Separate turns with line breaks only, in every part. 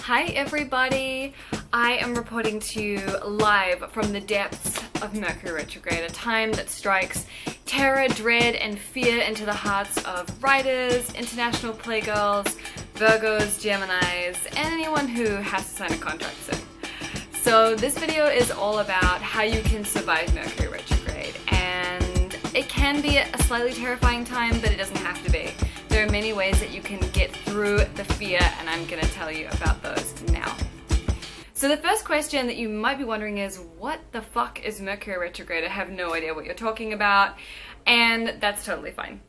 Hi everybody! I am reporting to you live from the depths of Mercury Retrograde, a time that strikes terror, dread, and fear into the hearts of writers, international playgirls, Virgos, Geminis, and anyone who has to sign a contract soon. So this video is all about how you can survive Mercury Retrograde, and it can be a slightly terrifying time, but it doesn't have to be. There are many ways that you can get through the fear, and I'm going to tell you about those now. So the first question that you might be wondering is, what the fuck is Mercury Retrograde? I have no idea what you're talking about, and that's totally fine.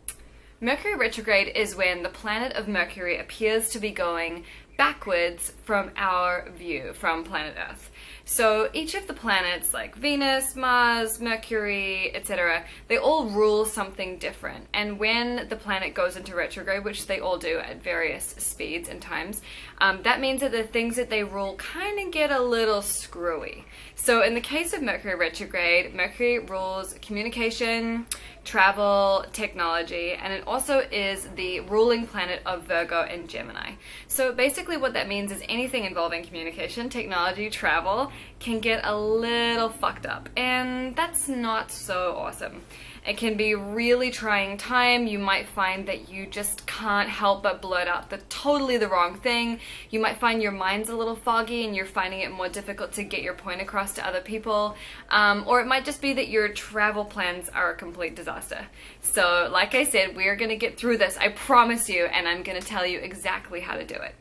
Mercury Retrograde is when the planet of Mercury appears to be going backwards from our view, from planet Earth. So each of the planets, like Venus, Mars, Mercury, etc., they all rule something different. And when the planet goes into retrograde, which they all do at various speeds and times, that means that the things that they rule kind of get a little screwy. So in the case of Mercury retrograde, Mercury rules communication, travel, technology, and it also is the ruling planet of Virgo and Gemini. So basically what that means is anything involving communication, technology, travel can get a little fucked up, and that's not so awesome. It can be a really trying time. You might find that you just can't help but blurt out totally the wrong thing. You might find your mind's a little foggy and you're finding it more difficult to get your point across to other people. Or it might just be that your travel plans are a complete disaster. So like I said, we're going to get through this, I promise you, and I'm going to tell you exactly how to do it.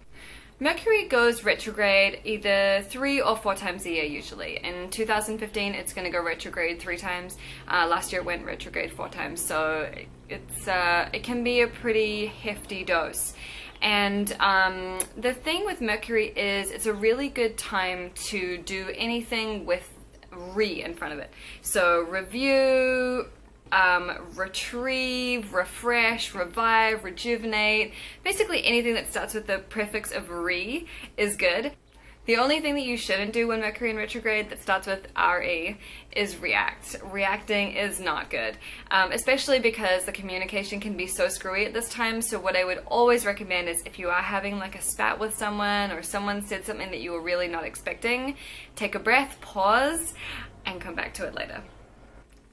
Mercury goes retrograde either 3 or 4 times a year usually. In 2015 it's going to go retrograde 3 times. Last year it went retrograde 4 times, so it can be a pretty hefty dose. And the thing with Mercury is it's a really good time to do anything with re in front of it. So review, retrieve, refresh, revive, rejuvenate, basically anything that starts with the prefix of re is good. The only thing that you shouldn't do when Mercury in retrograde that starts with re is react. Reacting is not good, especially because the communication can be so screwy at this time. So what I would always recommend is if you are having like a spat with someone or someone said something that you were really not expecting, take a breath, pause, and come back to it later.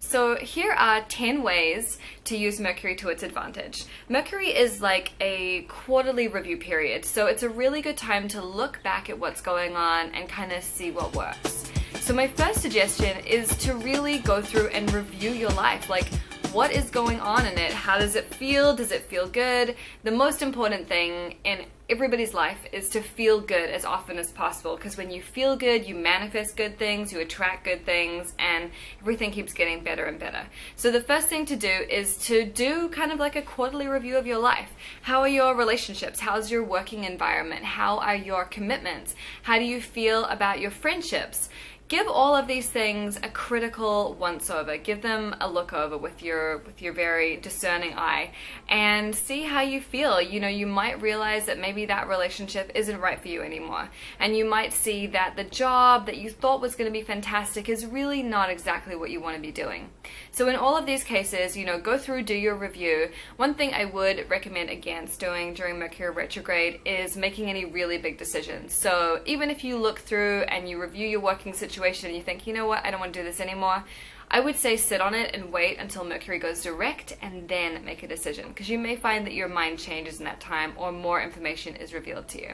So here are 10 ways to use Mercury to its advantage. Mercury is like a quarterly review period, so it's a really good time to look back at what's going on and kind of see what works. So my first suggestion is to really go through and review your life. Like, what is going on in it? How does it feel? Does it feel good? The most important thing in everybody's life is to feel good as often as possible, because when you feel good, you manifest good things, you attract good things, and everything keeps getting better and better. So the first thing to do is to do kind of like a quarterly review of your life. How are your relationships? How's your working environment? How are your commitments? How do you feel about your friendships? Give all of these things a critical once-over. Give them a look-over with your very discerning eye and see how you feel. You know, you might realize that maybe that relationship isn't right for you anymore. And you might see that the job that you thought was going to be fantastic is really not exactly what you want to be doing. So in all of these cases, you know, go through, do your review. One thing I would recommend against doing during Mercury retrograde is making any really big decisions. So even if you look through and you review your working situation and you think, you know what, I don't want to do this anymore, I would say sit on it and wait until Mercury goes direct and then make a decision, because you may find that your mind changes in that time or more information is revealed to you.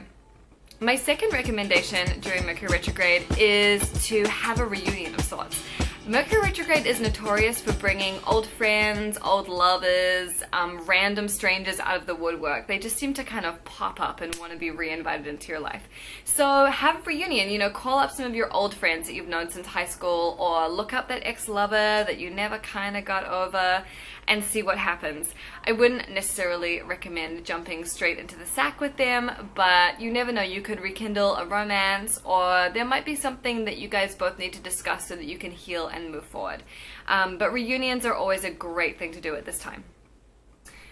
My second recommendation during Mercury retrograde is to have a reunion of sorts. Mercury retrograde is notorious for bringing old friends, old lovers, random strangers out of the woodwork. They just seem to kind of pop up and want to be re-invited into your life. So have a reunion, you know, call up some of your old friends that you've known since high school, or look up that ex-lover that you never kind of got over and see what happens. I wouldn't necessarily recommend jumping straight into the sack with them, but you never know, you could rekindle a romance, or there might be something that you guys both need to discuss so that you can heal and move forward. But reunions are always a great thing to do at this time.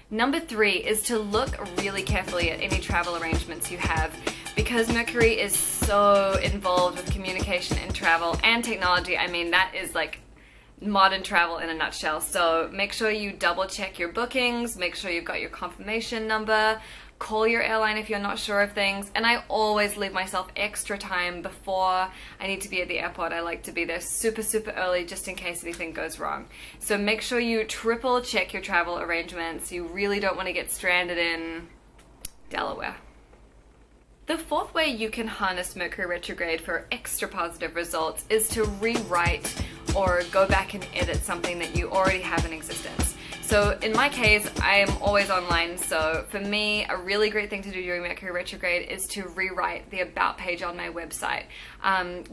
Number 3 is to look really carefully at any travel arrangements you have, because Mercury is so involved with communication and travel and technology. I mean, that is like modern travel in a nutshell. So make sure you double check your bookings, make sure you've got your confirmation number, call your airline if you're not sure of things, and I always leave myself extra time before I need to be at the airport. I like to be there super early just in case anything goes wrong. So make sure you triple check your travel arrangements. You really don't want to get stranded in Delaware. The fourth way you can harness Mercury retrograde for extra positive results is to rewrite or go back and edit something that you already have in existence. So in my case, I am always online, so for me, a really great thing to do during Mercury retrograde is to rewrite the About page on my website.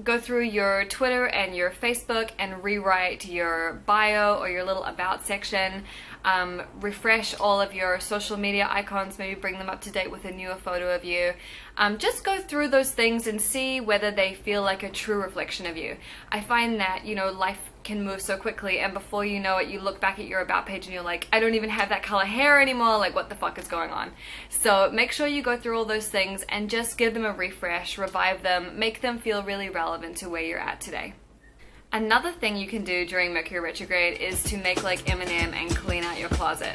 Go through your Twitter and your Facebook and rewrite your bio or your little About section. Refresh all of your social media icons, maybe bring them up to date with a newer photo of you. Just go through those things and see whether they feel like a true reflection of you. I find that, life can move so quickly, and before you know it, you look back at your About page and you're like, I don't even have that color hair anymore, like what the fuck is going on? So make sure you go through all those things and just give them a refresh, revive them, make them feel really relevant to where you're at today. Another thing you can do during Mercury retrograde is to make like Eminem and clean out your closet.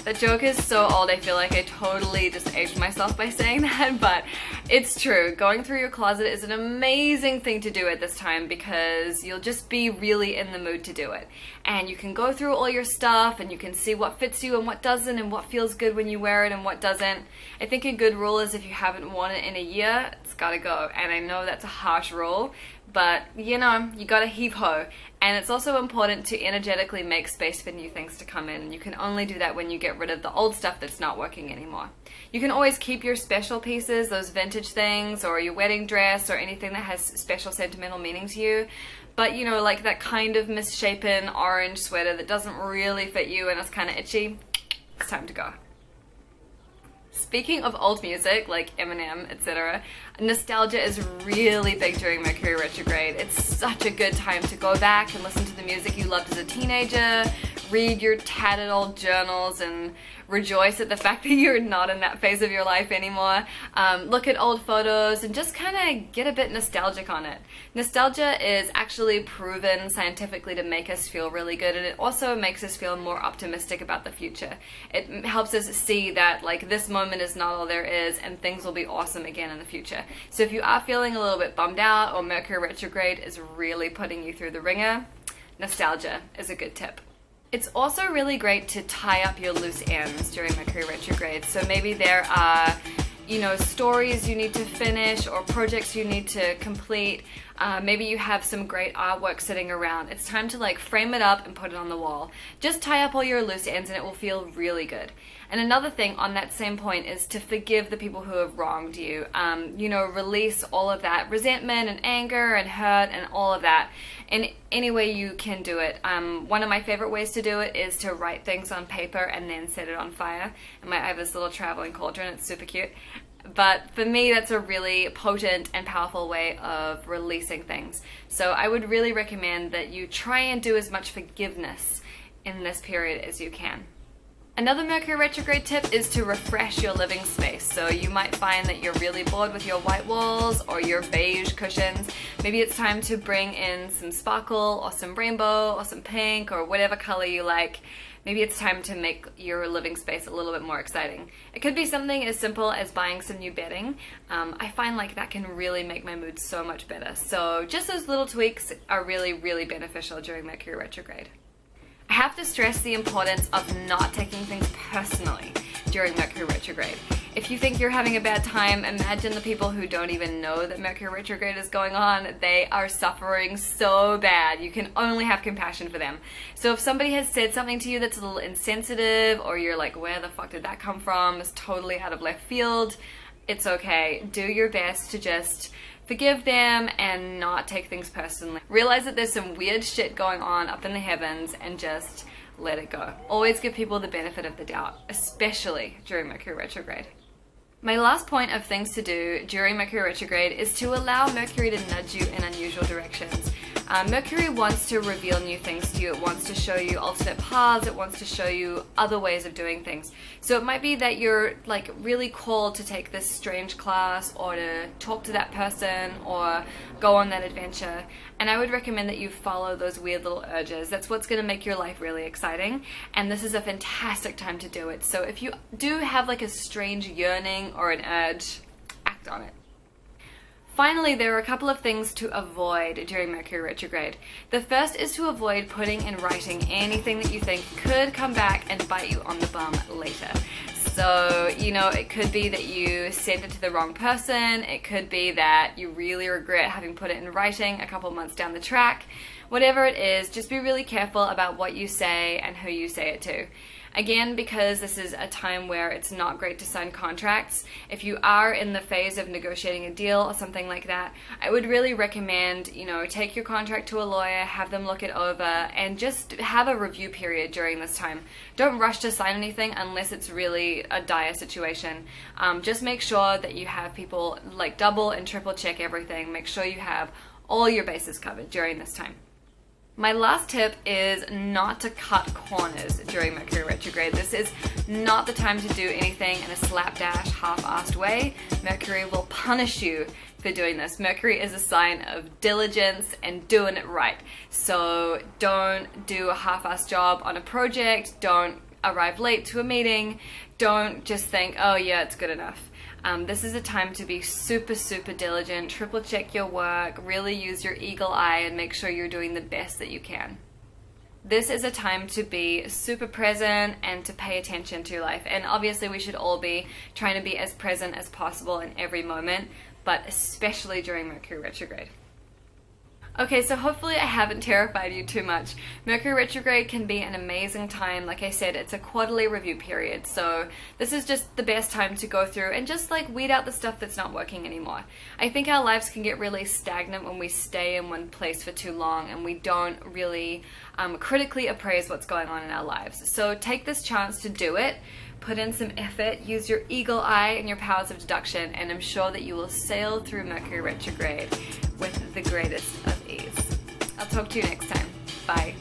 That joke is so old, I feel like I totally just aged myself by saying that, but it's true. Going through your closet is an amazing thing to do at this time because you'll just be really in the mood to do it. And you can go through all your stuff and you can see what fits you and what doesn't and what feels good when you wear it and what doesn't. I think a good rule is if you haven't worn it in a year, it's gotta go. And I know that's a harsh rule, but you gotta heave-ho. And it's also important to energetically make space for new things to come in. You can only do that when you get rid of the old stuff that's not working anymore. You can always keep your special pieces, those vintage things, or your wedding dress, or anything that has special sentimental meaning to you. But like that kind of misshapen orange sweater that doesn't really fit you and it's kind of itchy, it's time to go. Speaking of old music, like Eminem, etc., nostalgia is really big during Mercury retrograde. It's such a good time to go back and listen to the music you loved as a teenager, read your tattered old journals, and rejoice at the fact that you're not in that phase of your life anymore. Look at old photos and just kind of get a bit nostalgic on it. Nostalgia is actually proven scientifically to make us feel really good, and it also makes us feel more optimistic about the future. It helps us see that like this moment is not all there is and things will be awesome again in the future. So if you are feeling a little bit bummed out or Mercury retrograde is really putting you through the ringer, nostalgia is a good tip. It's also really great to tie up your loose ends during Mercury retrograde. So maybe there are, stories you need to finish or projects you need to complete. Maybe you have some great artwork sitting around. It's time to like frame it up and put it on the wall. Just tie up all your loose ends and it will feel really good. And another thing on that same point is to forgive the people who have wronged you. Release all of that resentment and anger and hurt and all of that in any way you can do it. One of my favorite ways to do it is to write things on paper and then set it on fire. And I have this little traveling cauldron, it's super cute. But for me, that's a really potent and powerful way of releasing things. So I would really recommend that you try and do as much forgiveness in this period as you can. Another Mercury retrograde tip is to refresh your living space. So you might find that you're really bored with your white walls or your beige cushions. Maybe it's time to bring in some sparkle or some rainbow or some pink or whatever color you like. Maybe it's time to make your living space a little bit more exciting. It could be something as simple as buying some new bedding. I find like that can really make my mood so much better. So just those little tweaks are really, really beneficial during Mercury retrograde. I have to stress the importance of not taking things personally during Mercury retrograde. If you think you're having a bad time, imagine the people who don't even know that Mercury retrograde is going on. They are suffering so bad. You can only have compassion for them. So if somebody has said something to you that's a little insensitive, or you're like, where the fuck did that come from? It's totally out of left field. It's okay. Do your best to just forgive them and not take things personally. Realize that there's some weird shit going on up in the heavens and just let it go. Always give people the benefit of the doubt, especially during Mercury retrograde. My last point of things to do during Mercury retrograde is to allow Mercury to nudge you in unusual directions. Mercury wants to reveal new things to you. It wants to show you alternate paths. It wants to show you other ways of doing things. So it might be that you're like really called to take this strange class, or to talk to that person, or go on that adventure. And I would recommend that you follow those weird little urges. That's what's going to make your life really exciting. And this is a fantastic time to do it. So if you do have like a strange yearning or an urge, act on it. Finally, there are a couple of things to avoid during Mercury retrograde. The first is to avoid putting in writing anything that you think could come back and bite you on the bum later. So, you know, it could be that you send it to the wrong person. It could be that you really regret having put it in writing a couple months down the track. Whatever it is, just be really careful about what you say and who you say it to. Again, because this is a time where it's not great to sign contracts, if you are in the phase of negotiating a deal or something like that, I would really recommend, you know, take your contract to a lawyer, have them look it over, and just have a review period during this time. Don't rush to sign anything unless it's really a dire situation. Just make sure that you have people like double and triple check everything. Make sure you have all your bases covered during this time. My last tip is not to cut corners during Mercury retrograde. This is not the time to do anything in a slapdash, half-assed way. Mercury will punish you for doing this. Mercury is a sign of diligence and doing it right. So don't do a half-assed job on a project. Don't arrive late to a meeting. Don't just think, oh yeah, it's good enough. This is a time to be super, super diligent, triple check your work, really use your eagle eye and make sure you're doing the best that you can. This is a time to be super present and to pay attention to life. And obviously we should all be trying to be as present as possible in every moment, but especially during Mercury retrograde. Okay, so hopefully I haven't terrified you too much. Mercury retrograde can be an amazing time. Like I said, it's a quarterly review period, so this is just the best time to go through and just like weed out the stuff that's not working anymore. I think our lives can get really stagnant when we stay in one place for too long and we don't really critically appraise what's going on in our lives. So take this chance to do it. Put in some effort, use your eagle eye and your powers of deduction, and I'm sure that you will sail through Mercury retrograde with the greatest of ease. I'll talk to you next time. Bye.